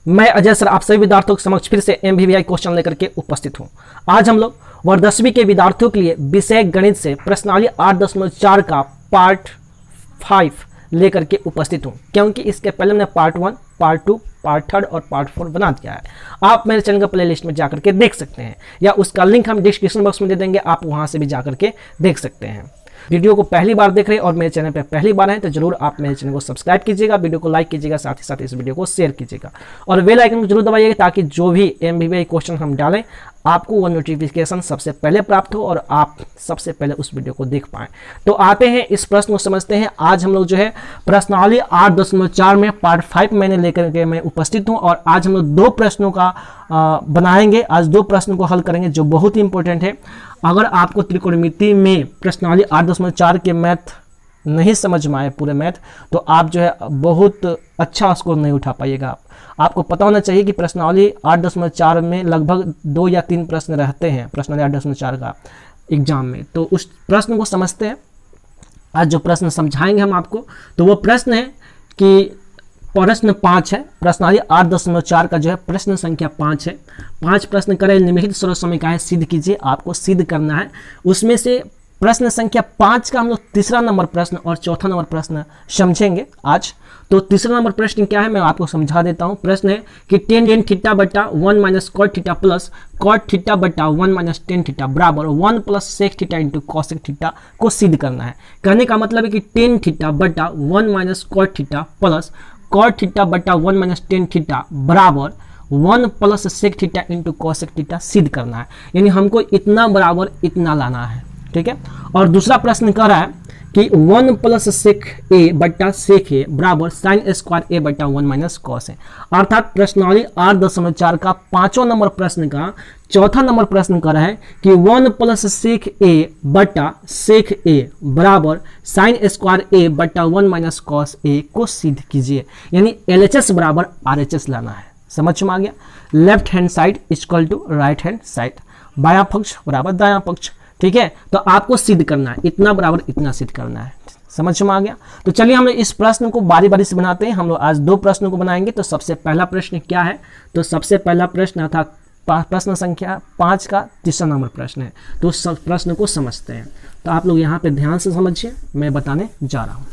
मैं अजय सर आप सभी विद्यार्थियों के समक्ष फिर से MVVI क्वेश्चन लेकर के उपस्थित हूं। आज हम लोग वर्ग 10वीं के विद्यार्थियों के लिए विषय गणित से प्रश्नावली 8.4 का पार्ट 5 लेकर के उपस्थित हूं, क्योंकि इसके पहले मैंने पार्ट 1, पार्ट 2, पार्ट 3 और पार्ट 4 बना दिया है। आप मेरे चैनल का प्ले लिस्ट में जाकर के देख सकते हैं, या उसका लिंक हम डिस्क्रिप्शन बॉक्स में दे देंगे, आप वहां से भी जाकर के देख सकते हैं। वीडियो को पहली बार देख रहे हैं और मेरे चैनल पर पहली बार हैं तो जरूर आप मेरे चैनल को सब्सक्राइब कीजिएगा, वीडियो को लाइक कीजिएगा, साथ ही साथ इस वीडियो को शेयर कीजिएगा और बेल आइकन को जरूर दबाइएगा, ताकि जो भी MVVI क्वेश्चन हम डालें आपको वो नोटिफिकेशन सबसे पहले प्राप्त हो और आप सबसे पहले उस वीडियो को देख पाएं। तो आते हैं इस प्रश्न को समझते हैं। आज हम लोग जो है प्रश्नावली 8.4 में पार्ट 5 मैंने लेकर के मैं उपस्थित हूं और आज हम लोग 2 प्रश्नों का बनाएंगे। आज 2 प्रश्नों को हल करेंगे जो बहुत ही इंपॉर्टेंट है। अगर आपको त्रिकोणमिति में प्रश्नावली 8.4 के मैथ नहीं समझ में आए पूरे मैथ, तो आप जो है बहुत अच्छा स्कोर नहीं उठा पाइएगा। आपको पता होना चाहिए कि प्रश्नावली 8.4 में लगभग 2 या 3 प्रश्न रहते हैं प्रश्नावली 8.4 का एग्जाम में। तो उस प्रश्न को समझते हैं। आज जो प्रश्न समझाएंगे हम आपको, तो वो प्रश्न है कि प्रश्न 5 है। प्रश्नावली 8.4 का जो है प्रश्न संख्या 5 है। 5 प्रश्न करें, निम्नलिखित सर्वसमीकरण सिद्ध कीजिए। आपको सिद्ध करना है। उसमें से प्रश्न संख्या 5 का हम लोग तीसरा नंबर प्रश्न और चौथा नंबर प्रश्न समझेंगे आज। तो तीसरा नंबर प्रश्न क्या है मैं आपको समझा देता हूं। प्रश्न है कि tan थीटा बटा 1 minus cot theta plus cot theta बटा 1 माइनस tan थीटा बराबर 1 plus sec theta into cosec theta को सिद्ध करना है। कहने का मतलब है कि tan थीटा बटा 1 minus cot theta plus cot theta बटा 1 माइनस tan थीटा बराबर 1 plus sec theta into cosec theta सिद्ध करना है। यानी हमको इतना बराबर इतना लाना है, ठीक है। और दूसरा प्रश्न कह रहा है कि 1 प्लस सेक ए बट्टा सेक ए बराबर साइन स्क्वायर ए बट्टा 1 माइनस कॉस है। अर्थात प्रश्नावली 8.4 का 5वां नंबर प्रश्न का चौथा नंबर प्रश्न कर रहा है कि 1 प्लस सेक ए बट्टा सेक ए बराबर साइन स्क्वायर ए बट्टा 1 माइनस कॉस ए को सिद्ध कीजिए। यानी LHS बराबर RHS लाना है। समझ में आ गया। Left hand side equal to right hand side, बायां पक्ष बराबर दायां पक्ष, ठीक है। तो आपको सिद्ध करना है, इतना बराबर इतना सिद्ध करना है। समझ में आ गया। तो चलिए हम लोग इस प्रश्न को बारी बारी से बनाते हैं। हम लोग आज 2 प्रश्नों को बनाएंगे। तो सबसे पहला प्रश्न क्या है, तो सबसे पहला प्रश्न था प्रश्न संख्या 5 का तीसरा नंबर प्रश्न है। तो उस प्रश्न को समझते हैं। तो आप लोग यहाँ पे ध्यान से समझिए, मैं बताने जा रहा हूँ।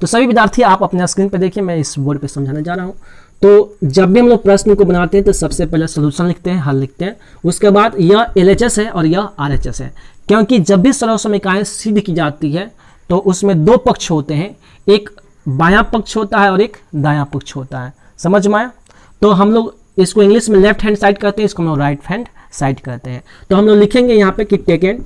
तो सभी विद्यार्थी आप अपने स्क्रीन पर देखिए, मैं इस बोर्ड पे समझाने जा रहा हूँ। तो जब भी हम लोग प्रश्न को बनाते हैं तो सबसे पहले सॉल्यूशन लिखते हैं, हल लिखते हैं। उसके बाद यह LHS है और यह RHS है, क्योंकि जब भी सर्वसमीकरण सिद्ध की जाती है तो उसमें 2 पक्ष होते हैं, एक बायां पक्ष होता है और एक दायां पक्ष होता है। समझ में आया। तो हम लोग इसको इंग्लिश में लेफ्ट हैंड साइड कहते हैं, इसको हम लोग राइट हैंड साइड कहते हैं। तो हम लोग लिखेंगे यहाँ पे कि टेकन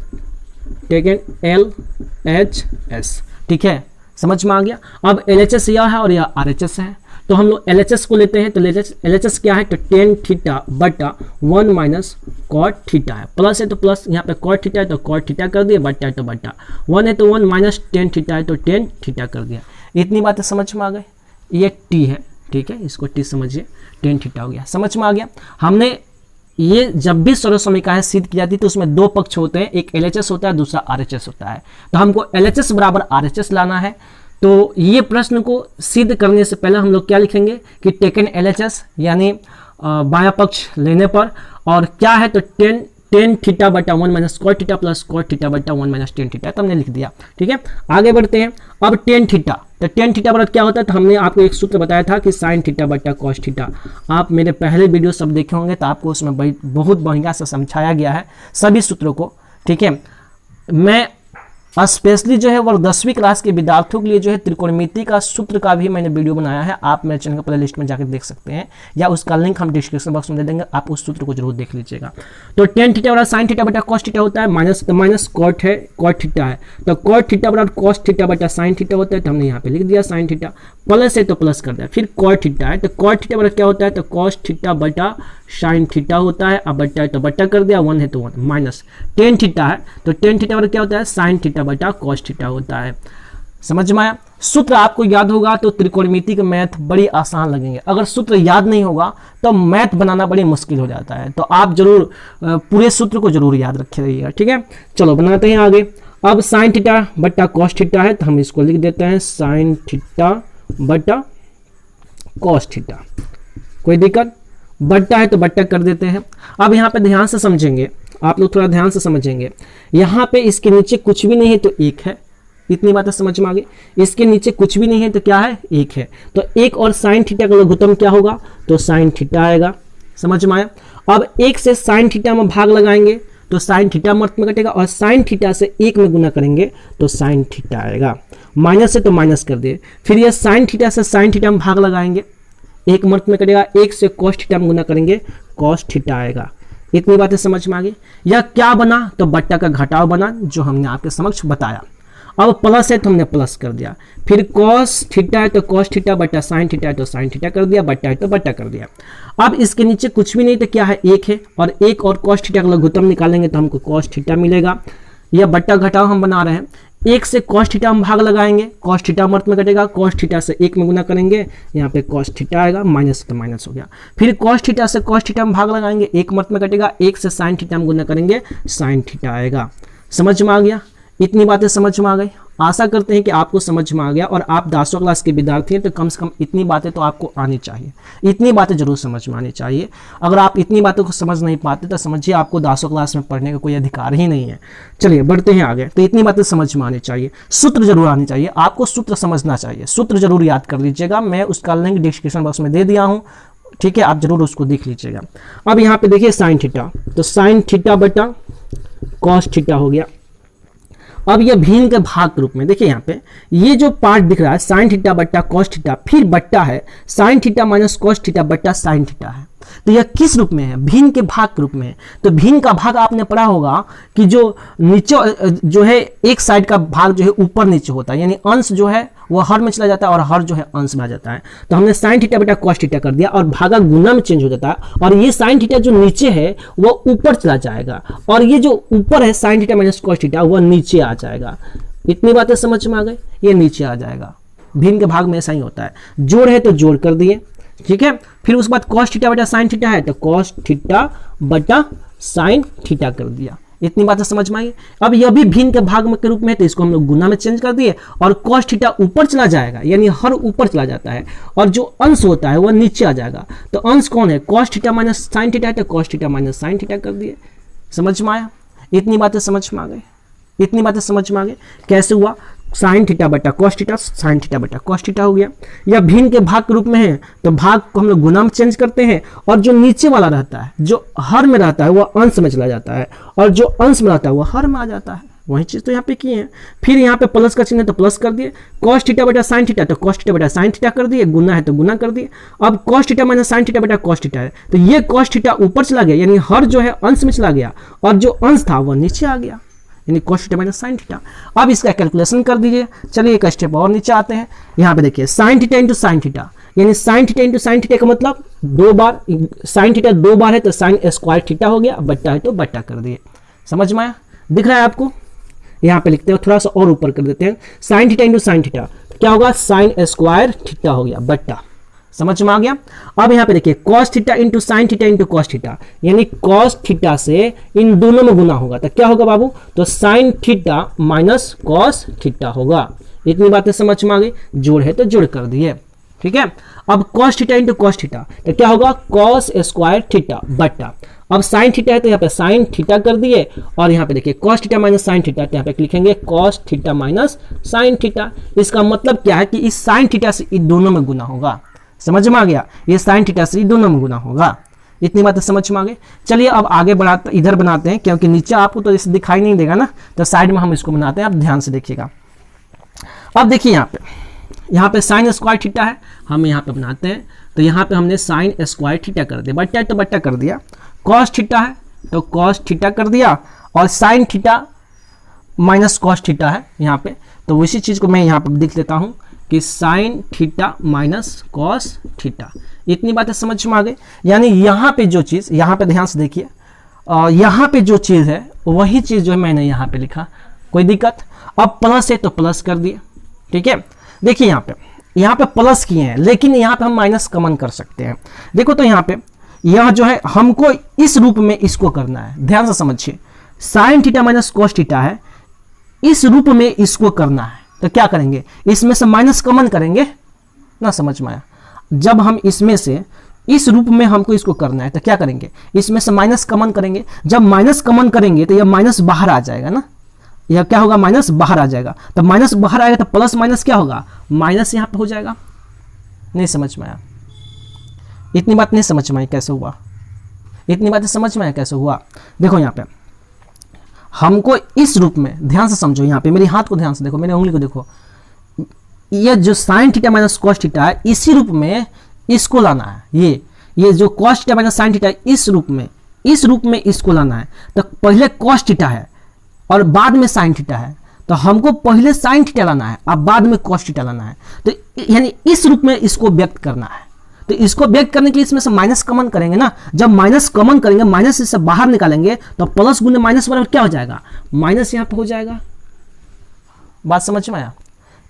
LHS, ठीक है। समझ में आ गया। अब LHS यह है और यह RHS है। तो हम लोग LHS को लेते हैं। तो LHS क्या है, तो tan थीटा बटा 1 माइनस cot थीटा है। प्लस है तो प्लस, यहाँ पे cot थीटा है तो cot थीटा कर दिया, बट्टा है तो बट्टा, 1 है तो 1 माइनस tan थीटा है तो tan थीटा कर दिया। इतनी बातें समझ में आ गई। ये T है, ठीक है, इसको T समझिए, tan थीटा हो गया। समझ में आ गया। हमने ये जब भी सर्वसमीकरण सिद्ध की जाती है तो उसमें 2 पक्ष होते हैं, एक LHS होता है, दूसरा RHS होता है। तो हमको LHS बराबर RHS लाना है। तो ये प्रश्न को सिद्ध करने से पहले हम लोग क्या लिखेंगे कि टेकन LHS यानी बायां पक्ष लेने पर, और क्या है तो tan थीटा बटा 1 minus cot theta plus cot theta बटा 1 माइनस tan थीटा, तो हमने लिख दिया, ठीक है। आगे बढ़ते हैं। अब tan थीटा, तो tan थीटा बराबर क्या होता है, तो हमने आपको एक सूत्र बताया था कि साइन थीटा बटा cos थीटा। आप मेरे पहले वीडियो सब देखे होंगे तो आपको उसमें बहुत बढ़िया से समझाया गया है सभी सूत्रों को, ठीक है। मैं स्पेशली जो है वर्ग 10वीं क्लास के विद्यार्थियों के लिए जो है त्रिकोणमिति का सूत्र का भी मैंने वीडियो बनाया है। आप मेरे चैनल के प्ले लिस्ट में जाकर देख सकते हैं, या उसका लिंक हम डिस्क्रिप्शन बॉक्स में दे देंगे, आप उस सूत्र को जरूर देख लीजिएगा। तो tan थीटा बराबर साइन थीटा बटा cos थीटा होता है, माइनस तो माइनस cot है, cot थीटा है, तो cot थीटा बराबर cos थीटा बटा साइन थीटा होता है। तो हमने यहाँ पे लिख दिया साइन थीटा, प्लस है तो प्लस कर दिया। फिर cot थीटा है, तो cot थीटा बराबर क्या होता है, तो cos थीटा बटा साइन थीटा होता है। अब बट्टा है तो बट्टा कर दिया, 1 है तो 1, माइनस tan थीटा है, तो tan थीटा बराबर क्या होता है, साइन थीटा बटा cos थीटा होता है। समझ में आया। सूत्र आपको याद होगा तो त्रिकोणमिति के मैथ बड़ी आसान लगेंगे। अगर सूत्र याद नहीं होगा तो मैथ बनाना बड़ी मुश्किल हो जाता है। तो आप जरूर पूरे सूत्र को जरूर याद रखे रहिएगा, ठीक है। चलो बनाते हैं आगे। अब साइन थीटा बट्टा cos थीटा है, तो हम इसको लिख देते हैं साइन थीटा बटा cos थीटा। कोई दिक्कत, बट्टा है तो बट्टा कर देते हैं। अब यहाँ पे ध्यान से समझेंगे, आप लोग थोड़ा ध्यान से समझेंगे, यहाँ पे इसके नीचे कुछ भी नहीं है तो एक है, इतनी बातें समझ में आ गई। इसके नीचे कुछ भी नहीं है तो क्या है, एक है, तो एक और साइन थीटा का लघुत्तम क्या होगा, तो साइन थीटा आएगा। समझ में आया। अब एक से साइन थीटा में भाग लगाएंगे तो साइन थीटा मर्थ में कटेगा, और साइन थीटा से एक में गुना करेंगे तो साइन थीटा आएगा। माइनस से तो माइनस कर दिए, फिर यह साइन थीटा से साइन थीटा में भाग लगाएंगे, एक मर्थ में कटेगा, एक से कॉस थीटा में गुना करेंगे कॉस थीटा आएगा। इतनी बातें समझ में आ गई। यह क्या बना, तो बट्टा का घटाव बना, जो हमने आपके समक्ष बताया। अब प्लस है तो हमने प्लस कर दिया, फिर कॉस थीटा है तो कॉस थीटा बट्टा साइन थीटा है तो साइन थीटा कर दिया, बट्टा है तो बट्टा कर दिया। अब इसके नीचे कुछ भी नहीं तो क्या है, एक है, और एक और कॉस थीटा का लघुत्तम निकालेंगे तो हमको कॉस थीटा मिलेगा। यह बट्टा घटाव हम बना रहे हैं। एक से कॉस थीटा में भाग लगाएंगे, कॉस थीटा मर्थ में कटेगा, कॉस थीटा से एक में गुना करेंगे, यहाँ पे कॉस थीटा आएगा, माइनस तो माइनस हो गया। फिर कॉस थीटा से कॉस थीटा में भाग लगाएंगे, एक मर्थ में कटेगा, एक से साइन थीटा में गुना करेंगे, साइन थीटा आएगा। समझ में आ गया। इतनी बातें समझ में आ गई। आशा करते हैं कि आपको समझ में आ गया, और आप 10वीं क्लास के विद्यार्थी हैं तो कम से कम इतनी बातें तो आपको आनी चाहिए, इतनी बातें जरूर समझ में आनी चाहिए। अगर आप इतनी बातों को समझ नहीं पाते तो समझिए आपको 10वीं क्लास में पढ़ने का कोई अधिकार ही नहीं है। चलिए बढ़ते हैं आगे। तो इतनी बातें समझ में आनी चाहिए, सूत्र जरूर आनी चाहिए, आपको सूत्र समझना चाहिए, सूत्र जरूर याद कर लीजिएगा। मैं उसका लिंक डिस्क्रिप्शन बॉक्स में दे दिया हूँ, ठीक है, आप जरूर उसको देख लीजिएगा। अब यहाँ पे देखिए साइन थीटा, तो साइन थीटा बटा कॉस थीटा हो गया। अब यह भिन्न के भाग के रूप में देखिए, यहाँ पे ये जो पार्ट दिख रहा है साइन थीटा बट्टा कॉस थीटा, फिर बट्टा है sine theta minus cos theta बट्टा साइन थीटा है। तो यह किस रूप में है, भिन्न के भाग के रूप में है। तो भिन्न का भाग आपने पढ़ा होगा कि जो नीचे जो है एक साइड का भाग जो है ऊपर नीचे होता है, यानी अंश जो है वो हर में चला जाता है और हर जो है अंश में आ जाता है। तो हमने साइन थीटा बटा कॉस थीटा कर दिया और भागा गुना में चेंज हो जाता है, और ये साइन थीटा जो नीचे है वो ऊपर चला जाएगा, और ये जो ऊपर है sine theta minus cos theta वो नीचे आ जाएगा। इतनी बातें समझ में आ गई, ये नीचे आ जाएगा। भिन्न के भाग में ऐसा ही होता है, जोड़ है तो जोड़ कर दिए, ठीक है। फिर उसके बाद कॉस थीटा बटा साइन थीटा है तो कॉस थीटा बटा साइन थीटा कर दिया। इतनी बातें समझ में आई। अब यह भी भिन्न के भाग में के रूप में है तो इसको हम लोग गुना में चेंज कर दिए, और कॉस थीटा ऊपर चला जाएगा, यानी हर ऊपर चला जाता है, और जो अंश होता है वह नीचे आ जाएगा। तो अंश कौन है, cos theta minus sine theta है तो cos theta minus sign theta कर दिए। समझ में आया। इतनी बातें समझ में आ गई, इतनी बातें समझ में आ गई। कैसे हुआ, साइन थीटा बटा कॉस थीटा, साइन थीटा बटा कॉस थीटा हो गया। या भिन्न के भाग के रूप में है तो भाग को हम लोग गुना में चेंज करते हैं, और जो नीचे वाला रहता है, जो हर में रहता है, वह अंश में चला जाता है, और जो अंश में रहता है वह हर में आ जाता है। वही चीज तो यहाँ पे किए हैं। फिर यहाँ पे प्लस का चिन्ह है तो प्लस कर दिए, कॉस थीटा बटा साइन थीटा तो कॉस थीटा बटा साइन थीटा कर दिए, गुना है तो गुना कर दिए। अब cos theta minus sine theta बटा कॉस थीटा है तो ये कॉस थीटा ऊपर चला गया, यानी हर जो है अंश में चला गया, और जो अंश था वह नीचे आ गया, यानी cos theta minus sine theta. अब इसका कैलकुलेशन कर दीजिए। चलिए एक स्टेप और नीचे आते हैं। यहाँ पे देखिए sine theta into sine theta, यानी sine theta into sine theta का मतलब 2 बार, साइन थीटा 2 बार है तो साइन स्क्वायर थीटा हो गया, बट्टा है तो बट्टा कर दिए। समझ में आया, दिख रहा है आपको। यहाँ पे लिखते हैं, थोड़ा सा और ऊपर कर देते हैं, sign theta into sine theta क्या होगा, साइन स्क्वायर थीटा हो गया, बट्टा। समझ में आ गया। अब यहाँ पे देखिए cos theta into sine theta into cos theta, यानी कॉस थीटा से इन दोनों में गुना होगा तो क्या होगा बाबू, तो sine theta minus cos theta होगा। इतनी बातें समझ में आ गई। जोड़ है तो जोड़ कर दिए, ठीक है। अब cos theta into cos theta तो क्या होगा, कॉस स्क्वायर थीटा बट्टा। अब साइन थीटा है तो यहाँ पे साइन थीटा कर दिए, और यहाँ पे देखिए cos theta minus sign theta तो यहाँ पे लिखेंगे cos theta minus sine theta. इसका मतलब क्या है कि इस साइन थीटा से इन दोनों में गुना होगा। समझ में आ गया, ये साइन थीटा से दोनों में गुना होगा। इतनी बातें समझ में आ गई। चलिए अब आगे बढ़ाते, इधर बनाते हैं, क्योंकि नीचे आपको तो इसे दिखाई नहीं देगा ना, तो साइड में हम इसको बनाते हैं। आप ध्यान से देखिएगा। अब देखिए यहाँ पे साइन स्क्वायर थीटा है, हम यहाँ पे बनाते हैं। तो यहाँ पे हमने साइन स्क्वायर थीटा कर दिया, बट्टा तो बट्टा कर दिया। कॉस थीटा है तो कॉस थीटा कर दिया, और sine theta minus cos theta है यहाँ पे, तो उसी चीज को मैं यहाँ पे लिख लेता हूँ कि sign theta minus cos theta. इतनी बातें समझ में आ गई। यानी यहाँ पे जो चीज़, यहाँ पे ध्यान से देखिए, यहाँ पे जो चीज़ है वही चीज़ जो है मैंने यहाँ पे लिखा, कोई दिक्कत। अब प्लस है तो प्लस कर दिए, ठीक है। देखिए यहाँ पे प्लस किए हैं, लेकिन यहाँ पे हम माइनस कॉमन कर सकते हैं। देखो तो यहाँ पे यह जो है हमको इस रूप में इसको करना है, ध्यान से समझिए। Sign theta minus cos theta है, इस रूप में इसको करना है, तो क्या करेंगे, इसमें से माइनस कॉमन करेंगे ना। समझ में आया। जब हम इसमें से इस रूप में हमको इसको करना है, तो क्या करेंगे, इसमें से माइनस कॉमन करेंगे। जब माइनस कॉमन करेंगे तो यह माइनस बाहर आ जाएगा ना, यह क्या होगा, माइनस बाहर आ जाएगा। तो माइनस बाहर आएगा तो प्लस माइनस क्या होगा, माइनस यहाँ पे हो जाएगा। नहीं समझ में आया, इतनी बात नहीं समझ में आई कैसे हुआ, इतनी बातें समझ में आया कैसे हुआ। देखो यहाँ पे हमको इस रूप में, ध्यान से समझो, यहाँ पे मेरे हाथ को ध्यान से देखो, मेरी उंगली को देखो, ये जो sign theta minus cos theta है, इसी रूप में इसको लाना है। ये जो cos theta minus sine theta है, इस रूप में इसको लाना है। तो पहले कॉस थीटा है और बाद में साइन थीटा है, तो हमको पहले साइन थीटा लाना है और बाद में कॉस थीटा लाना है। तो यानी इस रूप में इसको व्यक्त करना है। तो इसको व्यक्त करने के लिए इसमें से माइनस कॉमन करेंगे ना, जब माइनस कॉमन करेंगे, माइनस से बाहर निकालेंगे, तो प्लस गुने माइनस बराबर क्या हो जाएगा, माइनस यहाँ पे हो जाएगा। बात समझ में आया,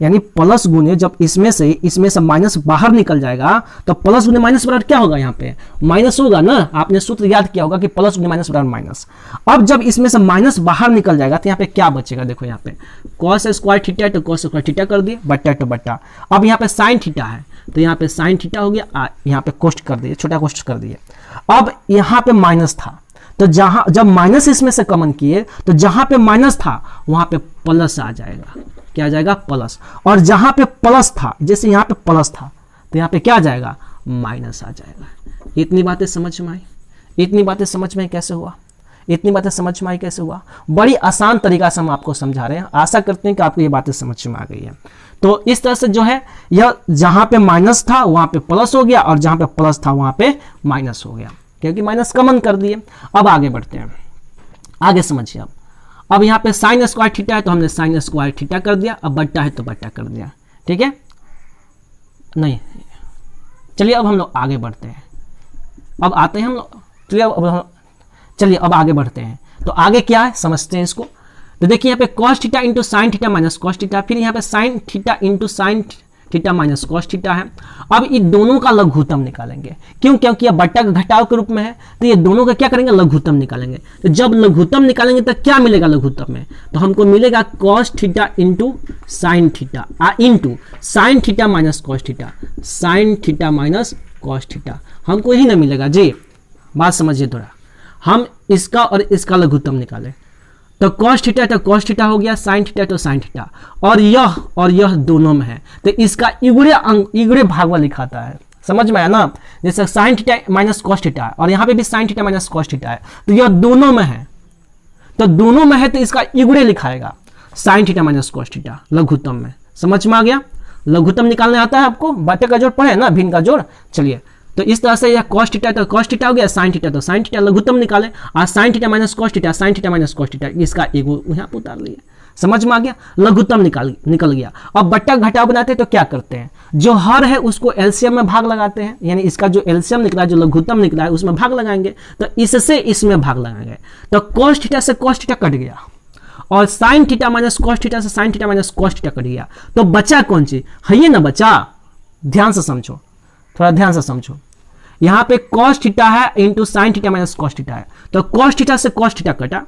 यानी प्लस गुने, जब इसमें से माइनस बाहर निकल जाएगा तो प्लस गुने माइनस बराबर क्या होगा, यहाँ पे माइनस होगा ना। आपने सूत्र याद किया होगा कि प्लस गुने माइनस बराबर माइनस। अब जब इसमें से माइनस बाहर निकल जाएगा तो यहाँ पे क्या बचेगा, देखो यहाँ पे कॉस स्क्वायर थीटा है तो कॉस स्क्वायर थीटा कर दिए, बट्टा तो बट्टा। अब यहाँ पे साइन थीटा है तो यहाँ पे साइन थीटा हो गया, यहाँ पे कोष्ट कर दिए, छोटा कोष्ट कर दिए। अब यहाँ पे माइनस था, तो जब माइनस इसमें से कॉमन किए तो जहां पे माइनस था वहां पे प्लस आ जाएगा, क्या आ जाएगा, प्लस। और जहां पे प्लस था, जैसे यहाँ पे प्लस था, तो यहाँ पे क्या आ जाएगा, माइनस आ जाएगा। इतनी बातें समझ में आई, इतनी बातें समझ में कैसे हुआ, इतनी बातें समझ में आई कैसे हुआ। बड़ी आसान तरीका से हम आपको समझा रहे हैं, आशा करते हैं कि आपको ये बातें समझ में आ गई है। तो इस तरह से जो है, यह जहां पे माइनस था वहां पे प्लस हो गया और जहां पे प्लस था वहां पे माइनस हो गया, क्योंकि माइनस कॉमन कर दिए। अब आगे बढ़ते हैं, आगे समझिए। अब यहाँ पे साइन स्क्वायर थीटा है तो हमने साइन स्क्वायर थीटा कर दिया, अब बट्टा है तो बट्टा कर दिया, ठीक है। नहीं, चलिए अब हम लोग आगे बढ़ते हैं। अब आते हैं हम लोग, चलिए अब आगे बढ़ते हैं। तो आगे क्या है समझते हैं इसको। तो देखिए यहाँ पे cos theta into sine theta minus cos theta, फिर यहाँ पे sign theta into sine theta minus cos theta है। अब इन दोनों का लघुत्तम निकालेंगे, क्यों, क्योंकि यह बट्टा का घटाव के रूप में है, तो ये दोनों का क्या करेंगे, लघुत्तम निकालेंगे। तो जब लघुत्तम निकालेंगे तो क्या मिलेगा लघुत्तम में, तो हमको मिलेगा cos theta into sine theta into sine theta minus cos theta, sine theta minus cos theta, हमको यही ना मिलेगा जी। बात समझिए थोड़ा, हम इसका और इसका लघुत्तम निकालें तो कॉस थीटा तो कॉस थीटा हो गया, साइन थीटा तो साइन थीटा, और यह दोनों में है तो इसका इगुड़े भाग वाला लिखाता है। समझ में आया ना, जैसे sign theta minus cos theta है और यहाँ पे भी sine theta minus cos theta है, तो यह दोनों में है, तो दोनों में है तो इसका इगुड़े लिखाएगा, sine theta minus cos theta लघुत्तम में। समझ में आ गया, लघुत्तम निकालने आता है आपको, बट्टे का जोड़ पढ़े ना, भिन्न का जोड़। चलिए तो इस तरह से यह cos थीटा तो cos थीटा हो गया, sin थीटा तो sin थीटा, लघुत्तम निकाले, और sin theta minus cos theta, sin theta minus cos theta, इसका एगो यहाँ पर उतार लिया। समझ में आ गया, लघुत्तम निकल गया। अब बट्टा घटाव बनाते हैं तो क्या करते हैं, जो हर है उसको एलसीएम में भाग लगाते हैं, यानी इसका जो एलसीएम निकला है, जो लघुत्तम निकला है उसमें भाग लगाएंगे, तो इससे इसमें भाग लगाएंगे, तो cos थीटा से cos थीटा कट गया और sin theta minus cos theta से sin theta minus cos theta cut गया, तो बचा कौन चीज है, ये ना बचा। ध्यान से समझो, थोड़ा ध्यान से समझो, यहाँ पे cos थीटा है into sine theta minus cos theta है, तो cos थीटा से cos थीटा कटा,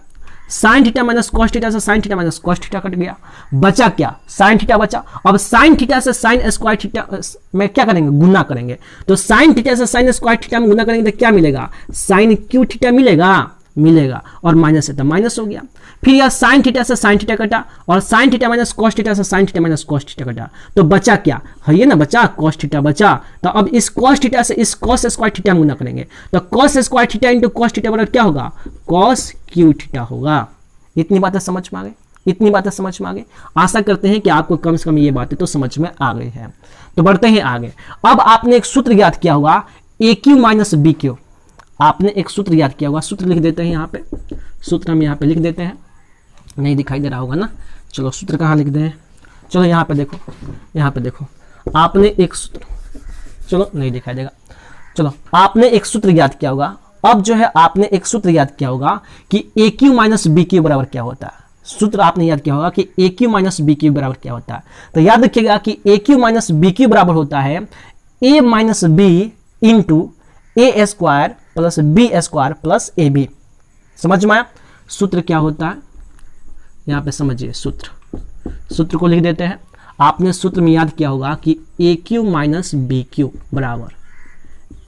sine theta minus cos theta से sine theta minus cos theta cut गया, बचा क्या, साइन थीटा बचा। अब साइन थीटा से साइन स्क्वायर थीटा में क्या करेंगे, गुना करेंगे, तो साइन थीटा से साइन स्क्वायर थीटा में गुना करेंगे तो क्या मिलेगा, साइन क्यू थीटा मिलेगा, और माइनस है तो माइनस हो गया। फिर यह साइन थीटा से साइन थीटा कटा और sine theta minus cos theta से sine theta minus cos theta कटा, तो बचा क्या है, ये ना बचा, cos थीटा बचा। तो अब इस cos थीटा से इस cos स्क्वायर थीटा में गुना करेंगे, तो cos square theta into cos theta बराबर क्या होगा, cos क्यू थीटा होगा। इतनी बातें समझ में आ गई, इतनी बातें समझ में आ गई। आशा करते हैं कि आपको कम से कम ये बातें तो समझ में आ गई है। तो बढ़ते हैं आगे। अब आपने एक सूत्र याद किया होगा, ए क्यू माइनस बी क्यू, आपने एक सूत्र याद किया होगा, सूत्र लिख देते हैं यहाँ पे, सूत्र हम यहाँ पे लिख देते हैं, नहीं दिखाई दे रहा होगा ना, चलो सूत्र कहाँ लिख दें, चलो यहाँ पे देखो, यहाँ पे देखो, आपने एक सूत्र, चलो नहीं दिखाई देगा, चलो आपने एक सूत्र याद किया होगा। अब जो है आपने एक सूत्र याद किया होगा कि A cube minus B cube बराबर क्या होता है, सूत्र आपने याद किया होगा कि A cube minus B cube बराबर क्या होता है। तो याद रखिएगा कि A cube minus B cube बराबर होता है A minus B into A square plus B square plus A B. समझ में आया, सूत्र क्या होता है, यहाँ पे समझिए, सूत्र को लिख देते हैं। आपने सूत्र में याद किया होगा कि A cube minus B cube बराबर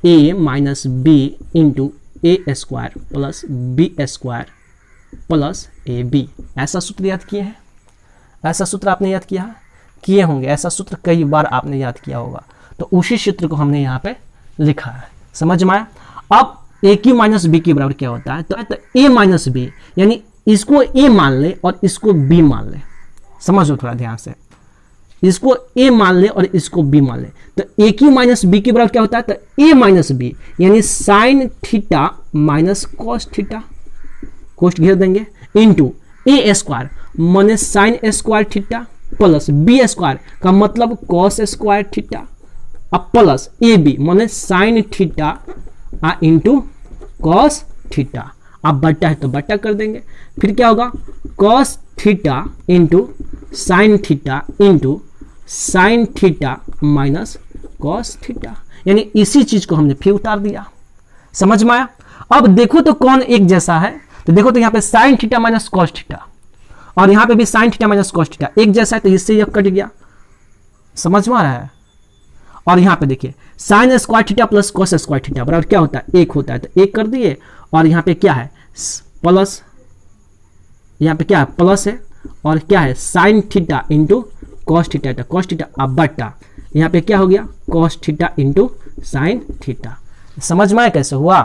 A minus B into A square plus B square plus A B. ऐसा सूत्र याद किए हैं? ऐसा सूत्र आपने याद किए होंगे, ऐसा सूत्र कई बार आपने याद किया होगा। तो उसी सूत्र को हमने यहाँ पे लिखा है, समझ में आया? अब ए क्यू माइनस बी के बराबर क्या होता है? तो ए माइनस बी, यानी इसको ए मान ले और इसको बी मान ले। समझो थोड़ा ध्यान से, इसको ए मान ले और इसको बी मान ले। तो ए क्यू माइनस बी के बराबर क्या होता है? तो ए माइनस बी यानी sine theta minus cos theta, कोष्ठ घेर देंगे, इंटू ए स्क्वायर माने sine square theta plus B square का मतलब कॉस स्क्वायर थीटा, अब प्लस ए बी माने sine theta into cos theta. अब बट्टा है तो बट्टा कर देंगे, फिर क्या होगा? Cos theta into sine theta into sine theta minus cos theta, यानी इसी चीज को हमने फिर उतार दिया। समझ में आया? अब देखो तो कौन एक जैसा है? तो देखो तो यहाँ पे sign theta minus cos theta और यहाँ पे भी sine theta minus cos theta एक जैसा है, तो इससे यह कट गया। समझ में आ रहा है? और यहाँ पे देखिए sign square theta plus cos square theta बराबर क्या होता है? एक होता है, तो एक कर दिए। और यहाँ पे क्या है? प्लस, यहाँ पे क्या है? प्लस है, और क्या है? Sine theta into cos theta, तो कॉस थीटा अब बट्टा, यहाँ पे क्या हो गया? Cos theta into sine theta. समझ में आया कैसे हुआ?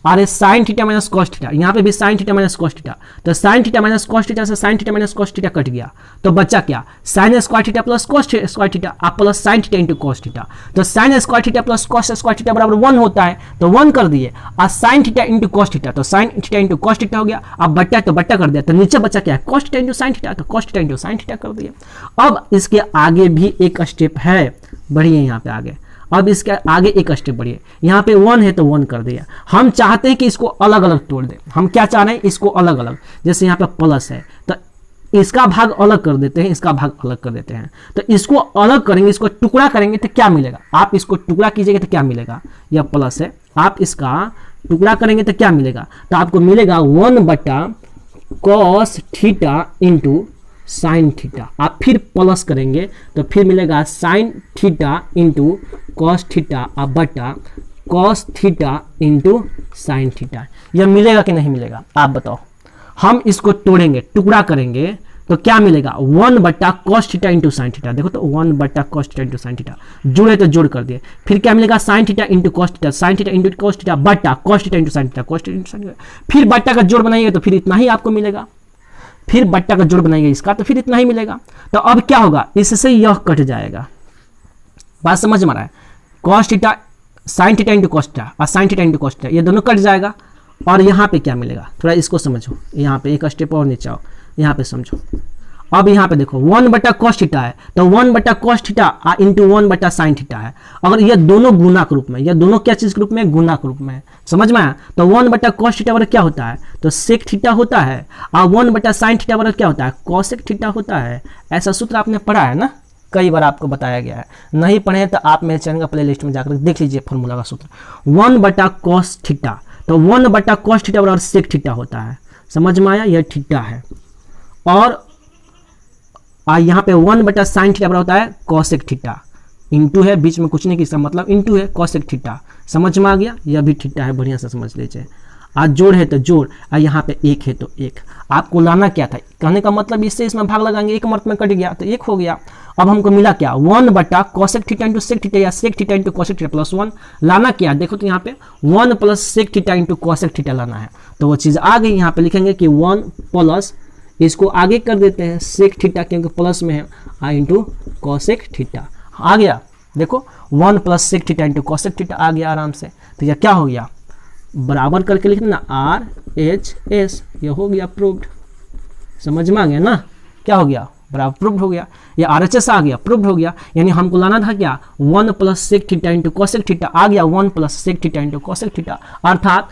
अरे sine theta minus cos theta, यहाँ पे भी sine theta minus cos theta, तो sine theta minus cos theta से sine theta minus cos theta cut गया, तो बचा क्या? Sine square theta plus cos square theta आप plus sign theta into cos theta. तो sine square theta plus cos square theta बराबर 1 होता है, तो 1 कर दिए। और sine theta into cos theta, तो sine theta into cos theta हो गया। अब बट्टा तो बट्टा कर दिया, तो नीचे बचा क्या है? Cos theta into sine theta, तो cos theta into sine theta कर दिया। अब इसके आगे भी एक स्टेप है, बढ़िए यहाँ पे आगे। अब इसके आगे एक स्टेप बढ़िए, यहाँ पे 1 है तो 1 कर दिया। हम चाहते हैं कि इसको अलग अलग तोड़ दें। हम क्या चाह रहे हैं? इसको अलग अलग, जैसे यहाँ पे प्लस है तो इसका भाग अलग कर देते हैं, इसका भाग अलग कर देते हैं। तो इसको अलग करेंगे, इसको टुकड़ा करेंगे तो क्या मिलेगा? आप इसको टुकड़ा कीजिएगा तो क्या मिलेगा? यह प्लस है, आप इसका टुकड़ा करेंगे तो क्या मिलेगा? तो आपको मिलेगा 1 बटा cos theta into sine theta. आप फिर प्लस करेंगे तो फिर मिलेगा sine theta into cos theta अब बटा cos theta into sine theta. यह मिलेगा कि नहीं मिलेगा? आप बताओ। हम इसको तोड़ेंगे, टुकड़ा करेंगे तो क्या मिलेगा? 1 बटा cos theta into sine theta. देखो तो 1 बटा cos theta into sine theta, जुड़े तो जोड़ कर दिए। फिर क्या मिलेगा? Sine theta into cos theta, sine theta into cos theta बटा cos theta into sine theta, cos theta into sine theta. फिर बट्टा का जोड़ बनाइएगा तो फिर इतना ही आपको मिलेगा। फिर बट्टा का जोड़ बनाएंगे इसका तो फिर इतना ही मिलेगा। तो अब क्या होगा? इससे यह कट जाएगा। बात समझ में आ रहा है? Cos theta sine theta into cos theta और sine theta into cos theta ये दोनों कट जाएगा। और यहाँ पे क्या मिलेगा? थोड़ा इसको समझो, यहाँ पे एक स्टेप और नीचे आओ, यहाँ पे समझो। अब यहाँ पे देखो 1 बटा कॉस थीटा है, तो 1 बटा कॉस थीटा इंटू 1 बटा साइन थीटा है। अगर ये दोनों गुना के रूप में, ये दोनों क्या चीज के रूप में? गुना के रूप में। समझ में आया? तो 1 बटा कॉस थीटा बराबर क्या होता है? तो सेक थीटा होता है। और 1 बटा साइन थीटा बराबर क्या होता है? कॉसेक थीटा होता है। ऐसा सूत्र आपने पढ़ा है ना, कई बार आपको बताया गया है। नहीं पढ़े तो आप मेरे चैनल का प्ले लिस्ट में जाकर देख लीजिए फॉर्मूला का सूत्र। 1 बटा कॉस थीटा, तो 1 बटा कॉस थीटा बराबर सेक थीटा होता है। समझ में आया? यह थीटा है। और यहाँ पे 1 बटा साइन थीटा बराबर होता है कॉसेक थीटा, इंटू है बीच में कुछ नहीं, किसका मतलब इंटू है कॉसेक थीटा। समझ में आ गया? यह भी थीटा है, बढ़िया से समझ लीजिए। आज जोड़ है तो जोड़, और यहाँ पे एक है तो एक। आपको लाना क्या था? कहने का मतलब इससे इसमें भाग लगाएंगे, एक मर्त में कट गया तो एक हो गया। अब हमको मिला क्या? 1 बटा cosec theta into sec theta या sec theta into cosec theta plus 1। लाना क्या? देखो तो यहाँ पे 1 plus sec theta into cosec theta लाना है, तो वो चीज़ आ गई। यहाँ पे लिखेंगे कि 1 प्लस, इसको आगे कर देते हैं सेक थीटा क्योंकि प्लस में है, इंटू कॉसेक थीटा आ गया। देखो 1 plus sec theta into cosec theta आ गया आराम से। तो यह क्या हो गया? बराबर करके लिखना ना, RHS, ये हो गया प्रूव्ड। समझ में आ गया ना? क्या हो गया? बराबर प्रूव्ड हो गया। ये RHS आ गया, प्रूव्ड हो गया। यानी हमको लाना था क्या? 1 plus sec theta into cosec theta आ गया 1 plus sec theta into cosec theta, अर्थात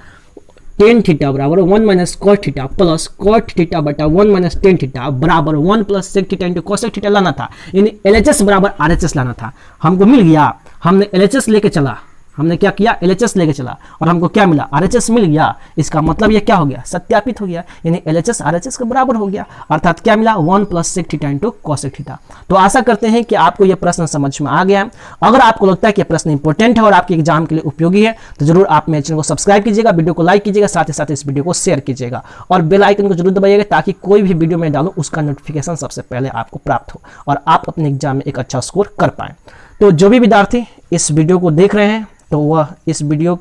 टेन थीटा बराबर 1 minus cos theta plus cot theta बटा 1 माइनस टेन थीटा बराबर 1 plus sec theta into cosec theta लाना था। यानी LHS बराबर RHS लाना था। हमको मिल गया, हमने LHS लेके चला, हमने क्या किया, LHS लेके चला और हमको क्या मिला, RHS मिल गया। इसका मतलब ये क्या हो गया, सत्यापित हो गया, यानी LHS RHS के बराबर हो गया। अर्थात क्या मिला, 1 + sec theta into cosec theta. तो आशा करते हैं कि आपको यह प्रश्न समझ में आ गया है। अगर आपको लगता है कि प्रश्न इंपॉर्टेंट है और आपके एग्जाम के लिए उपयोगी है तो जरूर आप मेरे चैनल को सब्सक्राइब कीजिएगा, वीडियो को लाइक कीजिएगा, साथ ही साथ इस वीडियो को शेयर कीजिएगा और बेल आइकन को जरूर दबाइएगा ताकि कोई भी वीडियो में डालूं उसका नोटिफिकेशन सबसे पहले आपको प्राप्त हो और आप अपने एग्जाम में एक अच्छा स्कोर कर पाएं। तो जो भी विद्यार्थी इस वीडियो को देख रहे हैं तो वह इस वीडियो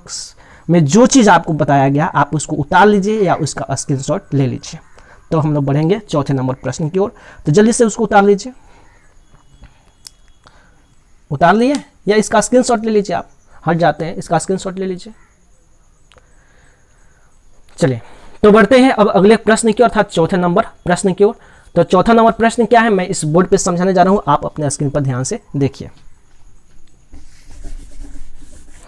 में जो चीज़ आपको बताया गया आप उसको उतार लीजिए या उसका स्क्रीनशॉट ले लीजिए। तो हम लोग बढ़ेंगे चौथे नंबर प्रश्न की ओर। तो जल्दी से उसको उतार लीजिए, उतार लिए या इसका स्क्रीनशॉट ले लीजिए। आप हट जाते हैं, इसका स्क्रीनशॉट ले लीजिए। चलिए तो बढ़ते हैं अब अगले प्रश्न की ओर, अर्थात चौथे नंबर प्रश्न की ओर। तो चौथा नंबर प्रश्न क्या है मैं इस बोर्ड पे समझाने जा रहा हूं, आप अपने स्क्रीन पर ध्यान से देखिए।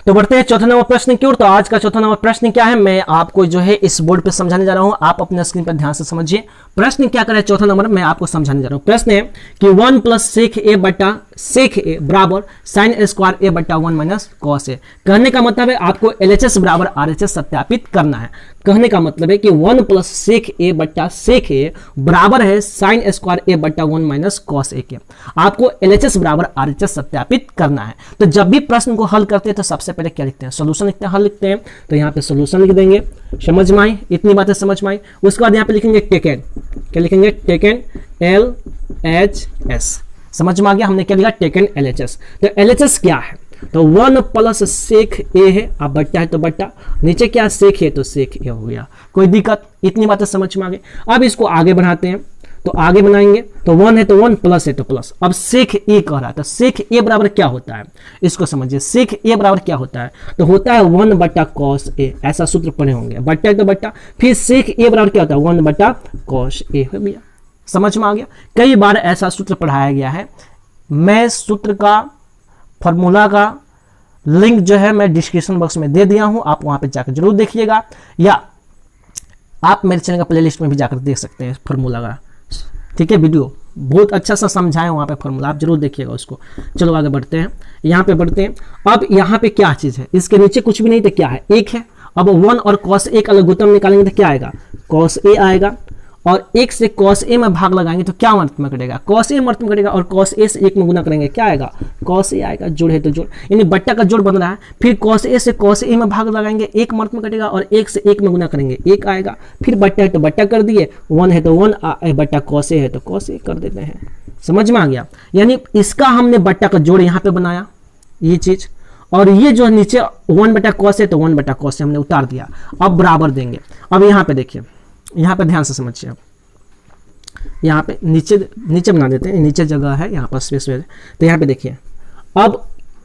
तो बढ़ते हैं चौथा नंबर प्रश्न की ओर। तो आज का चौथा नंबर प्रश्न क्या है मैं आपको जो है इस बोर्ड पे समझाने जा रहा हूं, आप अपने स्क्रीन पर ध्यान से समझिए। प्रश्न क्या करे चौथा नंबर मैं आपको समझाने जा रहा हूं। प्रश्न है कि 1 + sec a बटा sec a बराबर sin स्क्वायर a बटा 1 - cos a। कहने का मतलब है आपको LHS बराबर RHS सत्यापित करना है। कहने का मतलब है कि 1 + sec a बटा sec a बराबर है sin स्क्वायर a बटा 1 - cos a के। आपको LHS बराबर RHS सत्यापित करना है। तो जब भी प्रश्न को हल करते हैं तो सबसे पहले क्या लिखते हैं, सोल्यूशन लिखते हैं, हल लिखते हैं। तो यहाँ पे सोल्यूशन लिख देंगे, समझ में आई, इतनी बातें समझ में आई। उसके बाद यहाँ पे लिखेंगे टेकन, क्या लिखेंगे, टेकन LHS। समझ में आ गया, हमने क्या लिखा, टेकन LHS। तो LHS क्या है, तो 1 + sec a है, अब बट्टा है तो बट्टा, नीचे क्या sec है तो sec a हो गया। कोई दिक्कत, इतनी बातें समझ में आ गई। अब इसको आगे बढ़ाते हैं, तो आगे बनाएंगे तो 1 है तो 1, प्लस है तो प्लस। अब sec a कह रहा है तो sec a बराबर क्या होता है, इसको समझिए। sec a बराबर क्या होता है, तो होता है 1 बटा cos a, ऐसा सूत्र पढ़े होंगे, बट्टा है तो बट्टा, फिर sec a बराबर क्या होता है, 1 बटा cos a हो गया। समझ में आ गया, कई बार ऐसा सूत्र पढ़ाया गया है। मैं सूत्र का फॉर्मूला का लिंक जो है मैं डिस्क्रिप्शन बॉक्स में दे दिया हूं, आप वहां पे जाकर जरूर देखिएगा, या आप मेरे चैनल का प्लेलिस्ट में भी जाकर देख सकते हैं फॉर्मूला का, ठीक है। वीडियो बहुत अच्छा सा समझाए वहां पे फॉर्मूला, आप जरूर देखिएगा उसको। चलो आगे बढ़ते हैं, यहाँ पे बढ़ते हैं। अब यहाँ पे क्या चीज है, इसके नीचे कुछ भी नहीं तो क्या है, एक है। अब 1 और cos a का लघुत्तम निकालेंगे तो क्या आएगा, cos a आएगा, और 1 से cos a में भाग लगाएंगे तो क्या मर्त में कटेगा, cos a मर्त में कटेगा, और cos a से 1 में गुना करेंगे क्या आएगा, cos a आएगा। जोड़ है तो जोड़, यानी बट्टा का जोड़ बन रहा है। फिर cos a से cos a में भाग लगाएंगे, 1 मर्त में कटेगा, और 1 से 1 में गुना करेंगे 1 आएगा। फिर बट्टा है तो बट्टा कर दिए, 1 है तो 1 बट्टा cos a है तो cos a कर देते हैं। समझ में आ गया, यानी इसका हमने बट्टा का जोड़ यहाँ पे बनाया ये चीज, और ये जो नीचे 1 बटा cos a तो 1 बटा cos a हमने उतार दिया। अब बराबर देंगे। अब यहाँ पे देखिए, यहाँ पे ध्यान से समझिए। अब यहाँ पे नीचे बना देते हैं, नीचे जगह है यहाँ पर स्पेस है, तो यहाँ पे देखिए अब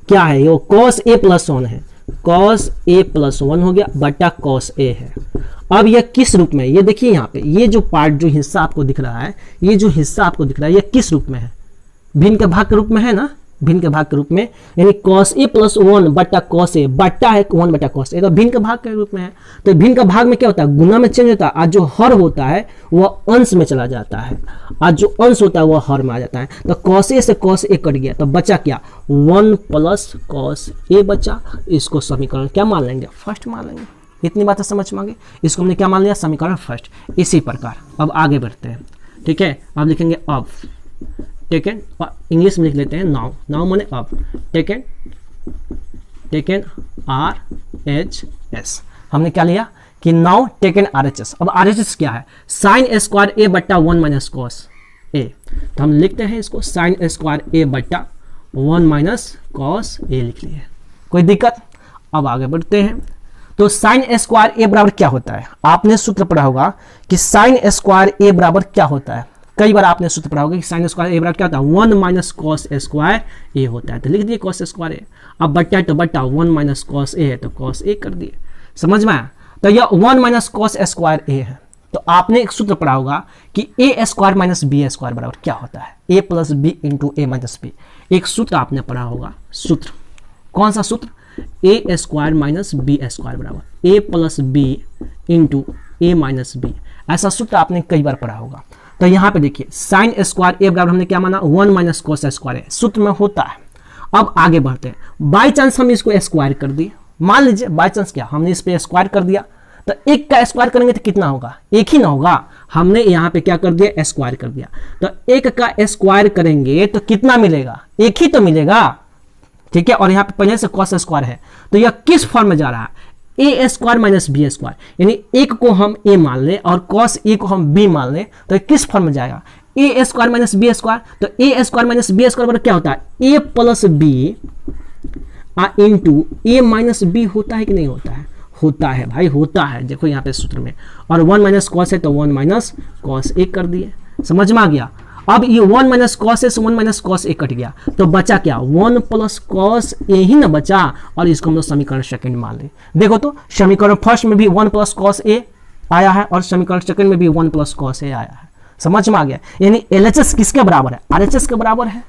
क्या है, ये cos a + 1 है, cos a + 1 हो गया बटा cos a है। अब ये किस रूप में है, ये देखिए यहाँ पे ये जो पार्ट जो हिस्सा आपको दिख रहा है, ये जो हिस्सा आपको दिख रहा है, ये किस रूप में है, भिन्न के भाग के रूप में है ना, भिन्न के भाग के रूप में, यानी cos a + 1 बटा cos a, बट्टा है 1 बटा cos a, तो भिन्न के भाग के रूप में है। तो भिन्न का भाग में क्या होता है, गुना में चेंज होता है, आज जो हर होता है वह अंश में चला जाता है, आज जो अंश होता है वह हर में आ जाता है। तो cos a से cos a कट गया, तो बचा क्या, 1 + cos a बचा। इसको समीकरण क्या मान लेंगे, फर्स्ट मान लेंगे। इतनी बातें समझ में आ गई, इसको हमने क्या मान लिया, समीकरण फर्स्ट। इसी प्रकार अब आगे बढ़ते हैं, ठीक है। अब लिखेंगे अब, टेकन, इंग्लिश में लिख लेते हैं नाउ, नाउ माने अब, टेकन RHS। हमने क्या लिया कि नाउ टेकन RHS। अब RHS क्या है, sin स्क्वायर a बट्टा 1 - cos a। तो हम लिखते हैं इसको sin स्क्वायर a बट्टा 1 - cos a लिख लिए, कोई दिक्कत। अब आगे बढ़ते हैं, तो sin स्क्वायर a बराबर क्या होता है, आपने सूत्र पढ़ा होगा कि sin स्क्वायर a बराबर क्या होता है, कई बार आपने सूत्र पढ़ा होगा कि sin स्क्वायर a बराबर क्या होता है, 1 - cos स्क्वायर a होता है। तो लिख दिए cos स्क्वायर a, अब बट्टा है तो बट्टा, 1 - cos a है तो cos a कर दिए। समझ में आया, तो यह 1 - cos स्क्वायर a है। तो आपने एक सूत्र पढ़ा होगा कि a स्क्वायर - b स्क्वायर बराबर क्या होता है, a + b × a - b। एक सूत्र आपने पढ़ा होगा, सूत्र कौन सा सूत्र, a स्क्वायर - b स्क्वायर बराबर a + b × a - b। ऐसा सूत्र आपने कई बार पढ़ा होगा। तो यहाँ पे देखिए sin स्क्वायर a बराबर हमने क्या माना, 1 - cos स्क्वायर a, सूत्र में होता है। अब आगे बढ़ते हैं। बाई चांस हम इसको स्क्वायर कर दिए, मान लीजिए बाई चांस क्या हमने इस पे स्क्वायर कर दिया, तो एक का स्क्वायर करेंगे तो कितना होगा, एक ही ना होगा। हमने यहाँ पे क्या कर दिया, स्क्वायर कर दिया, तो एक का स्क्वायर करेंगे तो कितना मिलेगा, एक ही तो मिलेगा, ठीक है। और यहाँ पे पहले से कॉस स्क्वायर है, तो यह किस फॉर्म में जा रहा है, ए स्क्वायर माइनस बी स्क्वायर, यानी एक को हम ए मान लें और कॉस ए को हम बी मान लें, तो ये किस फॉर्म में जाएगा, ए स्क्वायर माइनस बी स्क्वायर। तो ए स्क्वायर माइनस बी स्क्वायर क्या होता है, ए प्लस बी इंटू ए माइनस बी होता है कि नहीं होता है, होता है भाई, होता है। देखो यहाँ पे सूत्र में, और 1 माइनस कॉस है तो 1 माइनस कॉस ए कर दिए, समझ में आ गया। अब ये 1 माइनस कॉस ए से 1 माइनस कॉस ए कट गया, तो बचा क्या, 1 प्लस कॉस ए ही ना बचा, और इसको हम लोग समीकरण सेकंड मान ले। देखो तो समीकरण फर्स्ट में भी 1 प्लस कॉस ए आया है और समीकरण सेकंड में भी 1 प्लस कॉस ए आया है, समझ में आ गया। यानी एलएचएस किसके बराबर है, आरएचएस के बराबर है।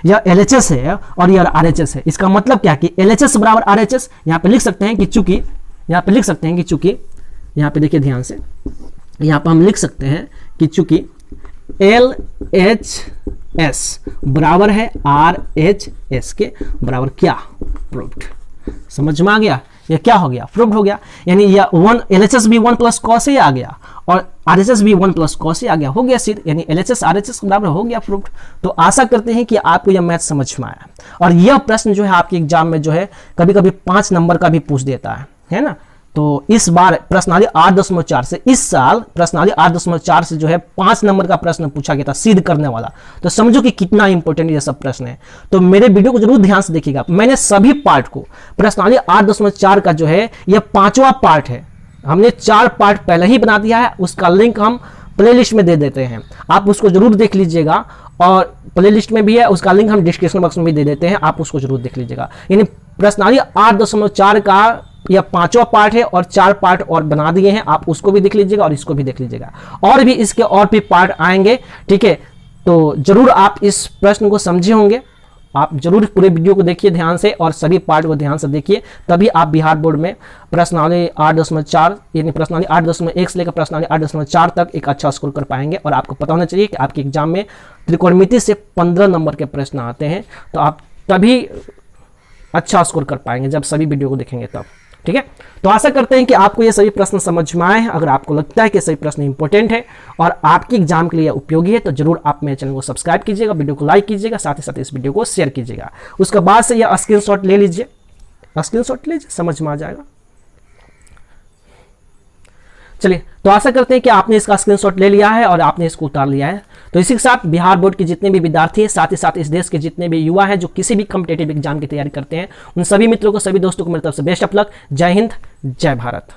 यह एलएचएस है और यह आरएचएस है। इसका मतलब क्या कि एलएचएस बराबर आरएचएस। यहाँ पे लिख सकते हैं कि चूंकि, यहाँ पे लिख सकते हैं कि चूंकि, यहाँ पे देखिए ध्यान से, यहाँ पे हम लिख सकते हैं कि चूंकि एल एच एस बराबर है आर एच एस के बराबर, क्या प्रूव्ड, समझ में आ गया। ये क्या हो गया, प्रूव्ड हो गया। यानी यह 1 एलएचएस भी 1 प्लस कॉस ए आ गया और आरएचएस भी 1 प्लस कॉस ए आ गया, हो गया सिद्ध। यानी एलएचएस आरएचएस बराबर हो गया, प्रूव्ड। तो आशा करते हैं कि आपको यह मैथ समझ में आया। और यह प्रश्न जो है आपके एग्जाम में जो है कभी कभी 5 नंबर का भी पूछ देता है ना। तो इस बार प्रश्नावली 8.4 से, इस साल प्रश्नावली 8.4 से जो है 5 नंबर का प्रश्न पूछा गया था सिद्ध करने वाला। तो समझो कि कितना इंपॉर्टेंट ये सब प्रश्न है। तो मेरे वीडियो को जरूर ध्यान से देखिएगा। मैंने सभी पार्ट को, प्रश्नावली 8.4 का जो है यह 5वां पार्ट है, हमने 4 पार्ट पहले ही बना दिया है। उसका लिंक हम प्लेलिस्ट में दे देते हैं, आप उसको जरूर देख लीजिएगा। और प्लेलिस्ट में भी है, उसका लिंक हम डिस्क्रिप्शन बॉक्स में भी दे देते हैं, आप उसको जरूर देख लीजिएगा। यानी प्रश्नावली 8.4 का यह 5वां पार्ट है और 4 पार्ट और बना दिए हैं, आप उसको भी देख लीजिएगा और इसको भी देख लीजिएगा। और भी इसके और भी पार्ट आएंगे, ठीक है। तो जरूर आप इस प्रश्न को समझे होंगे। आप जरूर पूरे वीडियो को देखिए ध्यान से और सभी पार्ट को ध्यान से देखिए, तभी आप बिहार बोर्ड में प्रश्नावली 8.4 यानी प्रश्नावली 8.1 से लेकर प्रश्नावली 8.4 तक एक अच्छा स्कोर कर पाएंगे। और आपको पता होना चाहिए कि आपके एग्जाम में त्रिकोणमिति से 15 नंबर के प्रश्न आते हैं, तो आप तभी अच्छा स्कोर कर पाएंगे जब सभी वीडियो को देखेंगे तब, ठीक है। तो आशा करते हैं कि आपको ये सभी प्रश्न समझ में आए हैं। अगर आपको लगता है कि सभी प्रश्न इंपॉर्टेंट है और आपके एग्जाम के लिए उपयोगी है, तो जरूर आप मेरे चैनल को सब्सक्राइब कीजिएगा, वीडियो को लाइक कीजिएगा, साथ ही साथ इस वीडियो को शेयर कीजिएगा। उसके बाद से यह स्क्रीनशॉट ले लीजिए, स्क्रीनशॉट लीजिए, समझ में आ जाएगा। चलिए, तो आशा करते हैं कि आपने इसका स्क्रीनशॉट ले लिया है और आपने इसको उतार लिया है। तो इसी के साथ बिहार बोर्ड के जितने भी विद्यार्थी हैं, साथ ही साथ इस देश के जितने भी युवा हैं जो किसी भी कॉम्पिटिटिव एग्जाम की तैयारी करते हैं, उन सभी मित्रों को, सभी दोस्तों को मेरी तरफ से बेस्ट ऑफ लक। जय हिंद, जय भारत।